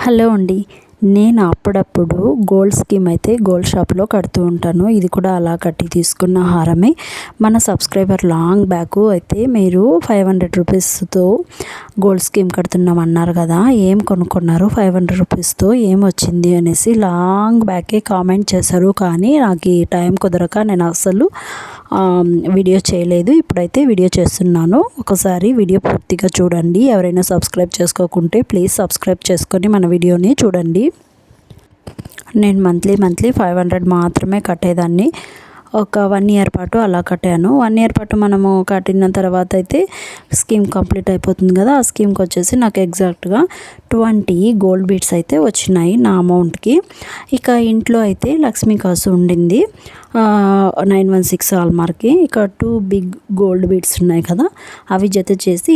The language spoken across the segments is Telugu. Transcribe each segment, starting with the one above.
హలో అండి. నేను అప్పుడప్పుడు గోల్డ్ స్కీమ్ అయితే గోల్డ్ షాప్లో కడుతూ ఉంటాను. ఇది కూడా అలా కట్టి తీసుకున్న హారమే. మన సబ్స్క్రైబర్ లాంగ్ బ్యాక్ అయితే మీరు 500 రూపీస్తో గోల్డ్ స్కీమ్ కడుతున్నాం అన్నారు కదా, ఏం కొనుక్కున్నారు 500 రూపీస్తో ఏం వచ్చింది అనేసి లాంగ్ బ్యాకే కామెంట్ చేశారు. కానీ నాకు ఈ టైం కుదరక నేను అసలు వీడియో చేయలేదు. ఇప్పుడైతే వీడియో చేస్తున్నాను. ఒకసారి వీడియో పూర్తిగా చూడండి. ఎవరైనా సబ్స్క్రైబ్ చేసుకోకుంటే ప్లీజ్ సబ్స్క్రైబ్ చేసుకొని మన వీడియోని చూడండి. నేను మంత్లీ 500 మాత్రమే కట్టేదాన్ని. ఒక 1 ఇయర్ పాటు అలా కట్టాను. 1 ఇయర్ పాటు మనము కట్టిన తర్వాత అయితే స్కీమ్ కంప్లీట్ అయిపోతుంది కదా. ఆ స్కీమ్కి వచ్చేసి నాకు ఎగ్జాక్ట్గా 20 గోల్డ్ బీడ్స్ అయితే వచ్చినాయి నా అమౌంట్కి. ఇక ఇంట్లో అయితే లక్ష్మీ కాసు ఉండింది 916 హాల్మార్క్కి. ఇక 2 బిగ్ గోల్డ్ బీడ్స్ ఉన్నాయి కదా, అవి జత చేసి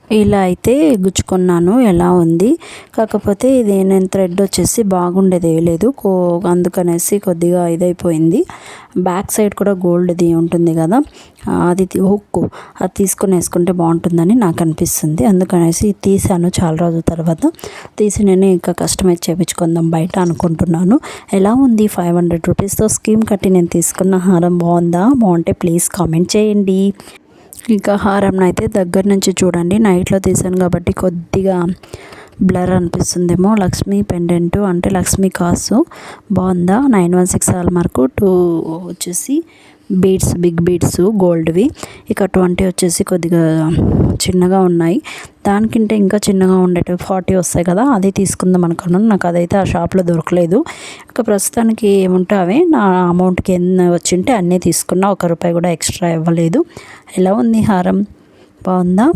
ఇలా అయితే గుచ్చుకున్నాను. ఎలా ఉంది, కాకపోతే ఇది నేను థ్రెడ్ వచ్చేసి బాగుండేది వేయలేదు, అందుకనేసి కొద్దిగా ఇదైపోయింది. బ్యాక్ సైడ్ కూడా గోల్డ్ది ఉంటుంది కదా, అది హుక్, అది తీసుకొని వేసుకుంటే బాగుంటుందని నాకు అనిపిస్తుంది. అందుకనేసి తీసాను. చాలా రోజుల తర్వాత తీసి నేను ఇంకా కస్టమైజ్ చేయించుకుందాం బయట అనుకుంటున్నాను. ఎలా ఉంది 500 రూపీస్తో స్కీమ్ కట్టి నేను తీసుకున్న హారం బాగుందా? బాగుంటే ప్లీజ్ కామెంట్ చేయండి. ఇంకా హారంను అయితే దగ్గర నుంచి చూడండి. నైట్లో తీసాను కాబట్టి కొద్దిగా బ్లర్ అనిపిస్తుందేమో. లక్ష్మీ పెండెంట్ అంటే లక్ష్మీ కాసు బాగుందా. 916 హాల్మార్క్, 2 వచ్చేసి బీడ్స్, బిగ్ బీడ్స్ గోల్డ్వి. ఇక 20 వచ్చేసి కొద్దిగా చిన్నగా ఉన్నాయి. దానికంటే ఇంకా చిన్నగా ఉండేవి 40 వస్తాయి కదా, అది తీసుకుందాం అనుకున్నాను. నాకు అదైతే ఆ షాప్లో దొరకలేదు. ఇక ప్రస్తుతానికి ఏముంటే అవే నా అమౌంట్కి ఎన్ని వచ్చింటే అన్నీ తీసుకున్నా. 1 రూపాయి కూడా ఎక్స్ట్రా ఇవ్వలేదు. ఎలా ఉంది హారం, బాగుందా?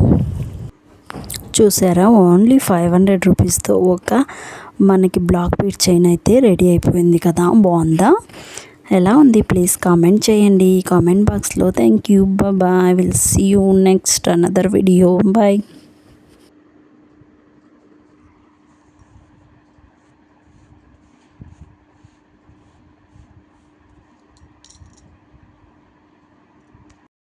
చూసారా, ఓన్లీ 500 రూపీస్తో మనకి బ్లాక్ బీడ్ చైన్ అయితే రెడీ అయిపోయింది కదా, బాగుందా? ఎలా ఉంది ప్లీజ్ కామెంట్ చేయండి కామెంట్ బాక్స్లో. Thank you, bye. Will see you next another video. Bye.